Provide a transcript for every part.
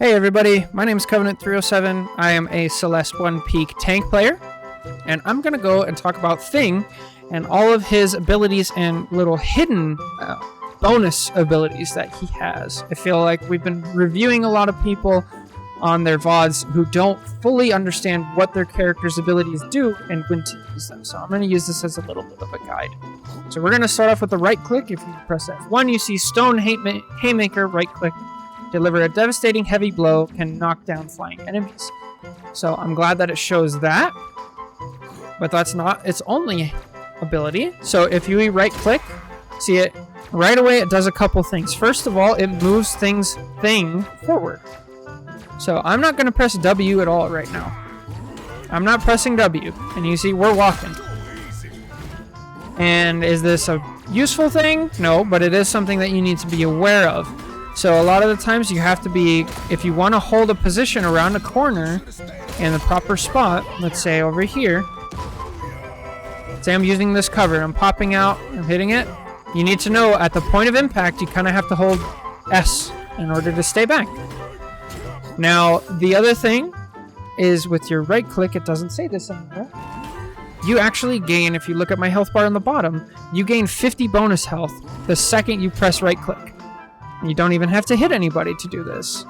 Hey everybody, my name is Covenant307. I am a Celeste 1 Peak tank player, and I'm going to go and talk about Thing and all of his abilities and little hidden bonus abilities that he has. I feel like we've been reviewing a lot of people on their VODs who don't fully understand what their character's abilities do and when to use them. So I'm going to use this as a little bit of a guide. So we're going to start off with the right click. If you press F1, you see Stone Haymaker, right click. Deliver a devastating heavy blow, can knock down flying enemies. So I'm glad that it shows that, but that's not its only ability. So if you right click, see it right away, it does a couple things. First of all, it moves Thing forward. So I'm not going to press W at all right now. I'm not pressing W, and you see we're walking. And is this a useful thing? No, but it is something that you need to be aware of. So a lot of the times you have to be, if you want to hold a position around a corner in the proper spot, let's say over here, say I'm using this cover, I'm popping out, I'm hitting it, you need to know at the point of impact you kind of have to hold S in order to stay back. Now the other thing is with your right click, it doesn't say this anymore. You actually gain, if you look at my health bar on the bottom, you gain 50 bonus health the second you press right click. You don't even have to hit anybody to do this.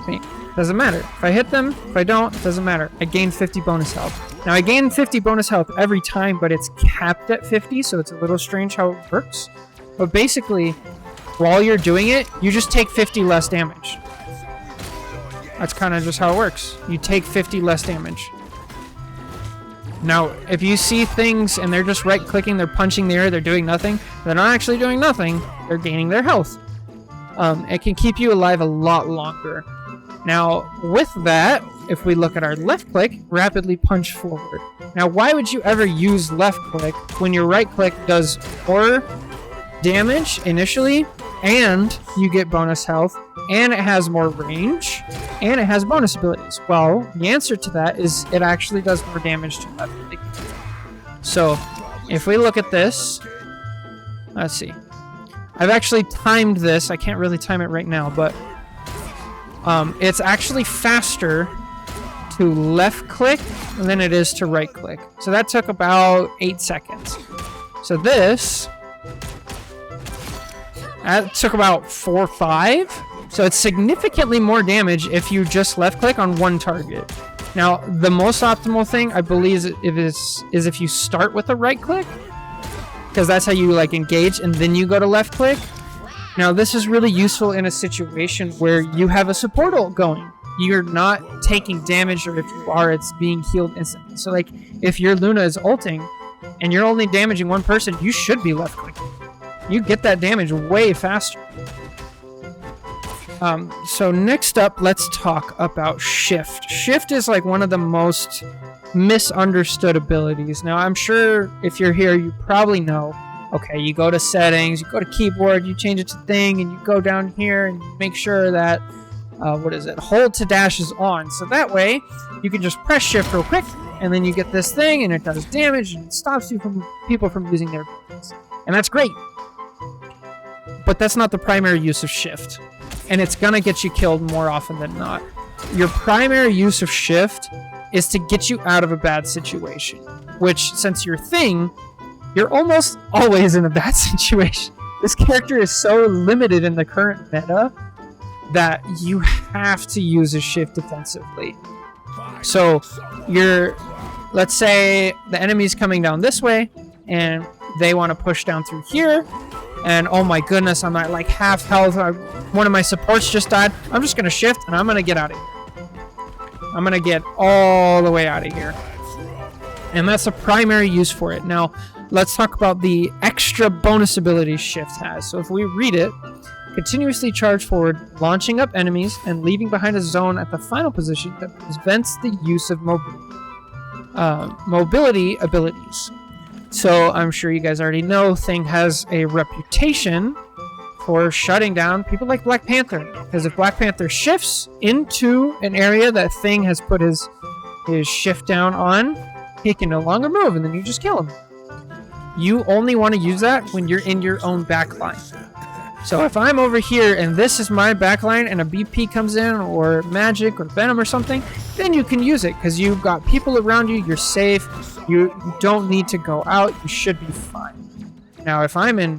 See, doesn't matter. If I hit them, if I don't, doesn't matter. I gain 50 bonus health. Now I gain 50 bonus health every time, but it's capped at 50, so it's a little strange how it works. But basically, while you're doing it, you just take 50 less damage. That's kind of just how it works. You take 50 less damage. Now, if you see things and they're just right-clicking, they're punching the air, they're doing nothing, they're not actually doing nothing, they're gaining their health. It can keep you alive a lot longer. Now, with that, if we look at our left click, rapidly punch forward. Now, why would you ever use left click when your right click does more damage initially, and you get bonus health, and it has more range, and it has bonus abilities? Well, the answer to that is it actually does more damage to left click. So, if we look at this, let's see. I've actually timed this. I can't really time it right now, but it's actually faster to left click than it is to right click. So that took about 8 seconds. So this, that took about 4 or 5. So it's significantly more damage if you just left click on one target. Now, the most optimal thing, I believe, is if you start with a right click, because that's how you like engage, and then you go to left click. Now this is really useful in a situation where you have a support ult going. You're not taking damage, or if you are, it's being healed instantly. So like if your Luna is ulting and you're only damaging one person, you should be left clicking. You get that damage way faster. So next up, let's talk about Shift. Shift is like one of the most misunderstood abilities. Now, I'm sure if you're here, you probably know, okay, you go to settings, you go to keyboard, you change it to Thing, and you go down here and you make sure that, hold to dash is on. So that way, you can just press Shift real quick, and then you get this thing, and it does damage, and it stops people from using their abilities. And that's great. But that's not the primary use of Shift. And it's gonna get you killed more often than not. Your primary use of Shift is to get you out of a bad situation, which, since you're Thing, you're almost always in a bad situation. This character is so limited in the current meta that you have to use a Shift defensively. So let's say the enemy's coming down this way, and they want to push down through here, and oh my goodness, I'm at like half health, one of my supports just died. I'm just going to Shift, and I'm going to get out of here. I'm going to get all the way out of here. And that's the primary use for it. Now, let's talk about the extra bonus abilities Shift has. So if we read it, continuously charge forward, launching up enemies, and leaving behind a zone at the final position that prevents the use of mobility abilities. So I'm sure you guys already know Thing has a reputation for shutting down people like Black Panther. Because if Black Panther shifts into an area that Thing has put his shift down on, he can no longer move, and then you just kill him. You only want to use that when you're in your own backline. So if I'm over here and this is my backline and a BP comes in or magic or venom or something, then you can use it because you've got people around you, you're safe, you don't need to go out, you should be fine. Now if I'm in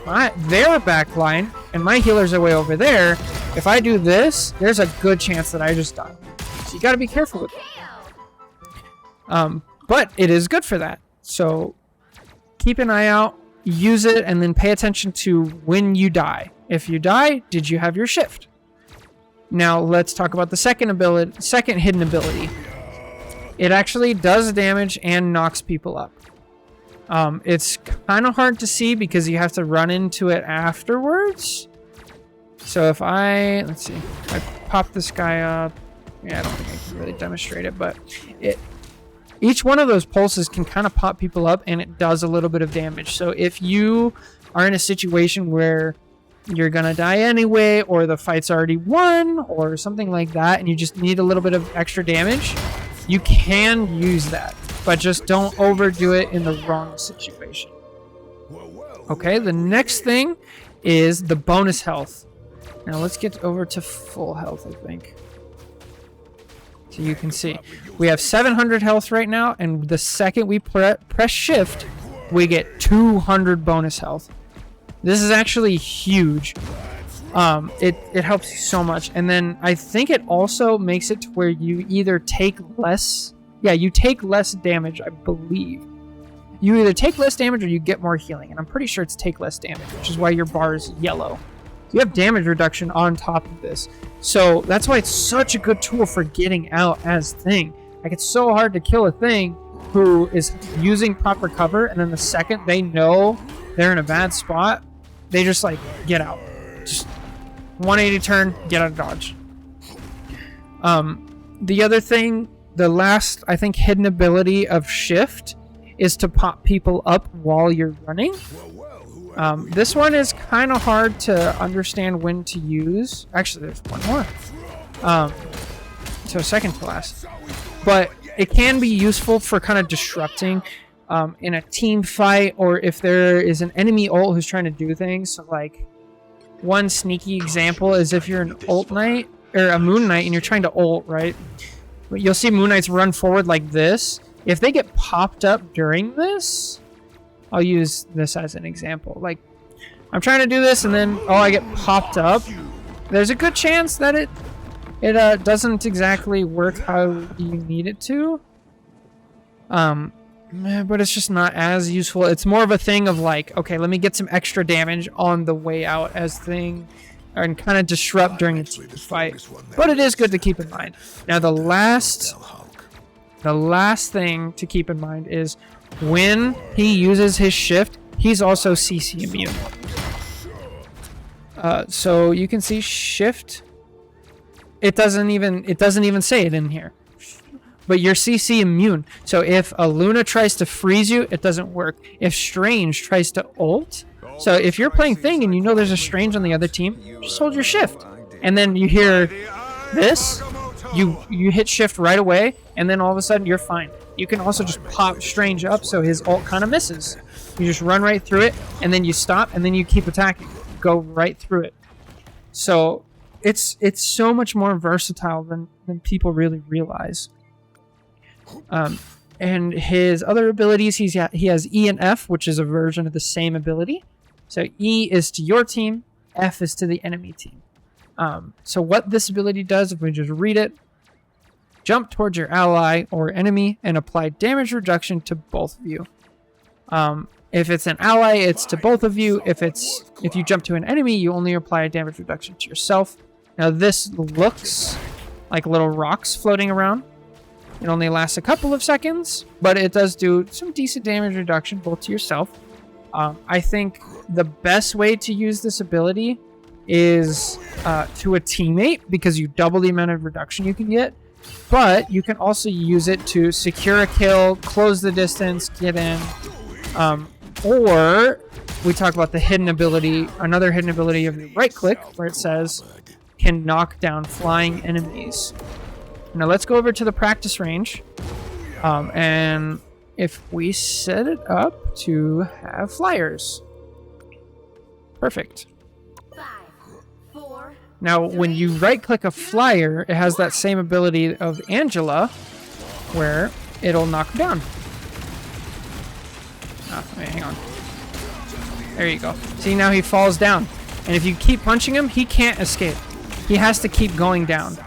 their backline and my healers are way over there, if I do this, there's a good chance that I just die. So you got to be careful with it. But it is good for that. So keep an eye out, use it, and then pay attention to when you die. If you die, did you have your shift? Now let's talk about the second hidden ability. It actually does damage and knocks people up. It's kind of hard to see because you have to run into it afterwards. So if let's see, I pop this guy up. Yeah, I don't think I can really demonstrate it, but each one of those pulses can kind of pop people up and it does a little bit of damage. So if you are in a situation where you're gonna die anyway, or the fight's already won, or something like that, and you just need a little bit of extra damage, you can use that, but just don't overdo it in the wrong situation. Okay, the next thing is the bonus health. Now let's get over to full health, I think. So you can see we have 700 health right now, and the second we press shift, we get 200 bonus health. This is actually huge. It helps you so much. And then I think it also makes it to where you either take less, you take less damage, I believe. You either take less damage or you get more healing, and I'm pretty sure it's take less damage, which is why your bar is yellow. You have damage reduction on top of this. So that's why it's such a good tool for getting out as Thing. Like, it's so hard to kill a Thing who is using proper cover, and then the second they know they're in a bad spot, they just like get out. Just 180 turn, get out of dodge. The other thing, the last, I think, hidden ability of Shift is to pop people up while you're running. This one is kind of hard to understand when to use. Actually, there's one more. So second to last. But it can be useful for kind of disrupting in a team fight, or if there is an enemy ult who's trying to do things. So like, one sneaky example is if you're an ult knight, or a moon knight, and you're trying to ult, right? You'll see moon knights run forward like this. If they get popped up during this, I'll use this as an example. Like, I'm trying to do this, and then, I get popped up. There's a good chance that it doesn't exactly work how you need it to. But it's just not as useful. It's more of a thing of like, okay, let me get some extra damage on the way out as Thing, and kind of disrupt during a team fight. But it is good to keep in mind. Now, the last thing to keep in mind is when he uses his shift, he's also CC immune. So you can see shift. It doesn't even say it in here. But you're CC immune. So if a Luna tries to freeze you, it doesn't work. If Strange tries to ult, so if you're playing Thing and you know there's a Strange on the other team, just hold your shift. And then you hear this, you hit shift right away, and then all of a sudden you're fine. You can also just pop Strange up so his ult kind of misses. You just run right through it, and then you stop, and then you keep attacking. Go right through it. So it's so much more versatile than people really realize. And his other abilities, he has E and F, which is a version of the same ability. So E is to your team, F is to the enemy team. So what this ability does, if we just read it, jump towards your ally or enemy and apply damage reduction to both of you. If it's an ally, it's to both of you. If you jump to an enemy, you only apply a damage reduction to yourself. Now this looks like little rocks floating around. It only lasts a couple of seconds, but it does do some decent damage reduction both to yourself. I think the best way to use this ability is to a teammate, because you double the amount of reduction you can get. But you can also use it to secure a kill, close the distance, get in. Or we talk about the hidden ability, another hidden ability of the right click, where it says can knock down flying enemies. Now let's go over to the practice range. And if we set it up to have flyers. Perfect. Now, when you right-click a flyer, it has that same ability of Angela, where it'll knock him down. Oh, wait, hang on. There you go. See, now he falls down. And if you keep punching him, he can't escape. He has to keep going down.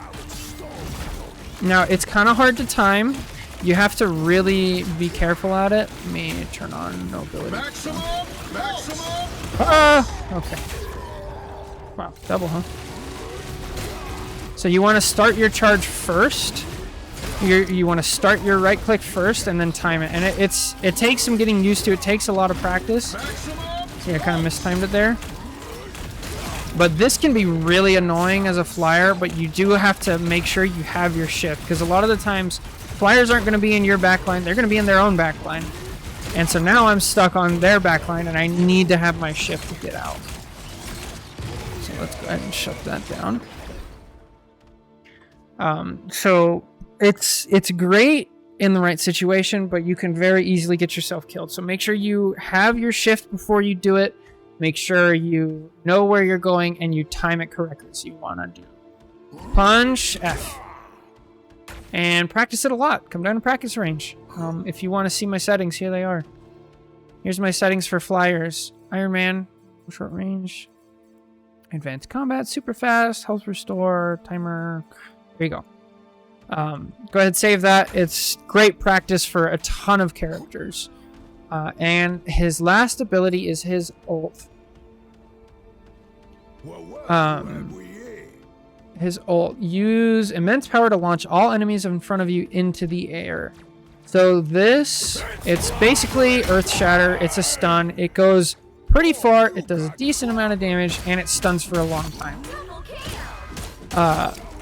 Now, it's kind of hard to time. You have to really be careful at it. Let me turn on nobility. Okay. Wow, double, huh? So you want to start your charge first. You want to start your right click first and then time it. And it takes some getting used to. It takes a lot of practice. See, I kind of mistimed it there. But this can be really annoying as a flyer, but you do have to make sure you have your shift, because a lot of the times flyers aren't going to be in your backline. They're going to be in their own backline. And so now I'm stuck on their backline and I need to have my shift to get out. So let's go ahead and shut that down. So it's great in the right situation, but you can very easily get yourself killed. So make sure you have your shift before you do it. Make sure you know where you're going and you time it correctly. So you want to do punch F and practice it a lot. Come down to practice range. If you want to see my settings, here they are. Here's my settings for flyers. Iron Man, short range, advanced combat, super fast, health restore, timer. There you go. Go ahead, save that. It's great practice for a ton of characters. And his last ability is his ult. His ult. Use immense power to launch all enemies in front of you into the air. So this, it's basically Earth Shatter. It's a stun. It goes pretty far. It does a decent amount of damage, and it stuns for a long time.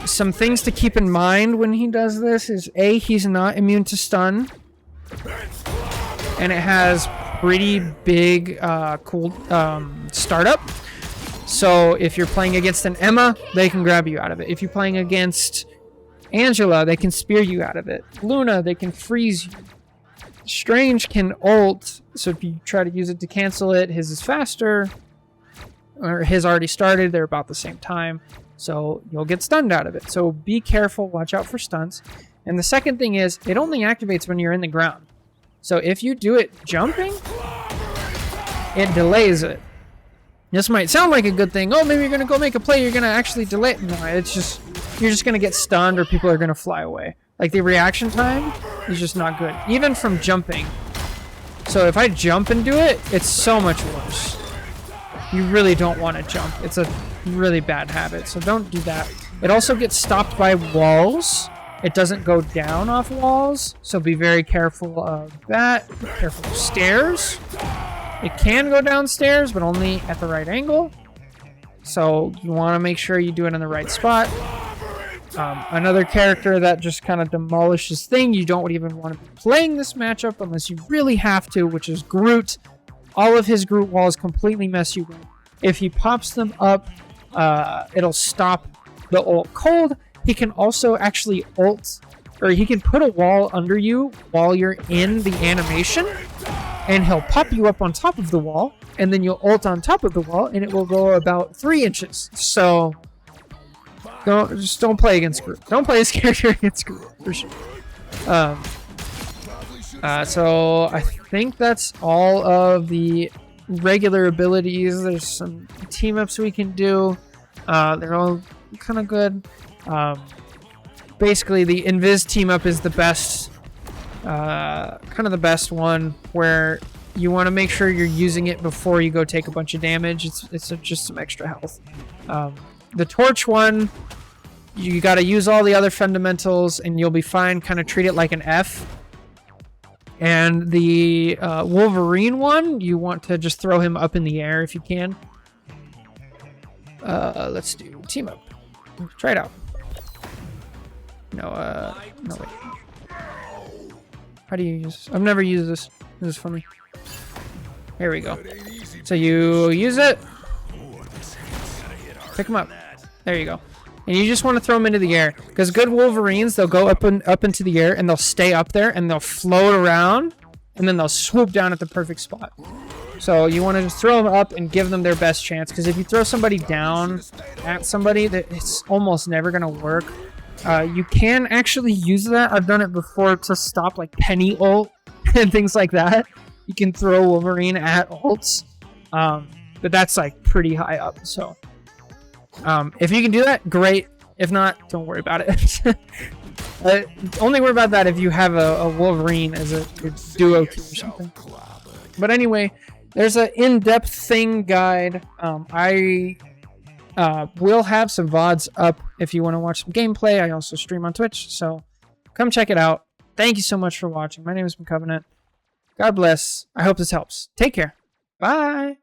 Some things to keep in mind when he does this is A, he's not immune to stun. And it has pretty big cool startup. So if you're playing against an Emma, they can grab you out of it. If you're playing against Angela, they can spear you out of it. Luna, they can freeze you. Strange can ult, so if you try to use it to cancel it, his is faster. Or his already started, they're about the same time. So you'll get stunned out of it. So be careful, watch out for stunts. And the second thing is, it only activates when you're in the ground. So if you do it jumping, it delays it. This might sound like a good thing. Oh, maybe you're going to go make a play. You're going to actually delay it. No, it's just, you're just going to get stunned or people are going to fly away. Like the reaction time is just not good. Even from jumping. So if I jump and do it, it's so much worse. You really don't want to jump. It's a really bad habit. So don't do that. It also gets stopped by walls. It doesn't go down off walls, so be very careful of that. Be careful of stairs. It can go downstairs, but only at the right angle. So you want to make sure you do it in the right spot. Another character that just kind of demolishes thing. You don't even want to be playing this matchup unless you really have to, which is Groot. All of his Groot walls completely mess you up. If he pops them up, it'll stop the ult cold. He can also actually ult, or he can put a wall under you while you're in the animation, and he'll pop you up on top of the wall, and then you'll ult on top of the wall, and it will go about 3 inches. So just don't play against Groot. Don't play this character against Groot, for sure. So I think that's all of the regular abilities. There's some team-ups we can do. They're all kind of good. Basically the Invis team up is the best, kind of the best one, where you want to make sure you're using it before you go take a bunch of damage. It's just some extra health. The Torch one, you got to use all the other fundamentals and you'll be fine. Kind of treat it like an F. And the Wolverine one, you want to just throw him up in the air if you can. Let's do team up. Try it out. No, wait. How do you use this? I've never used this. This is funny. Here we go. So you use it. Pick them up. There you go. And you just want to throw them into the air. Because good Wolverines, they'll go up into the air, and they'll stay up there, and they'll float around, and then they'll swoop down at the perfect spot. So you want to just throw them up and give them their best chance, because if you throw somebody down at somebody, that it's almost never going to work. You can actually use that. I've done it before to stop like Penny ult and things like that. You can throw Wolverine at ults, but that's like pretty high up. So if you can do that, great. If not, don't worry about it. Only worry about that if you have a Wolverine as a duo key or something. But anyway, there's an in-depth thing guide. I will have some VODs up if you want to watch some gameplay. I also stream on Twitch, so come check it out. Thank you so much for watching. My name is McCovenant. God bless. I hope this helps. Take care. Bye.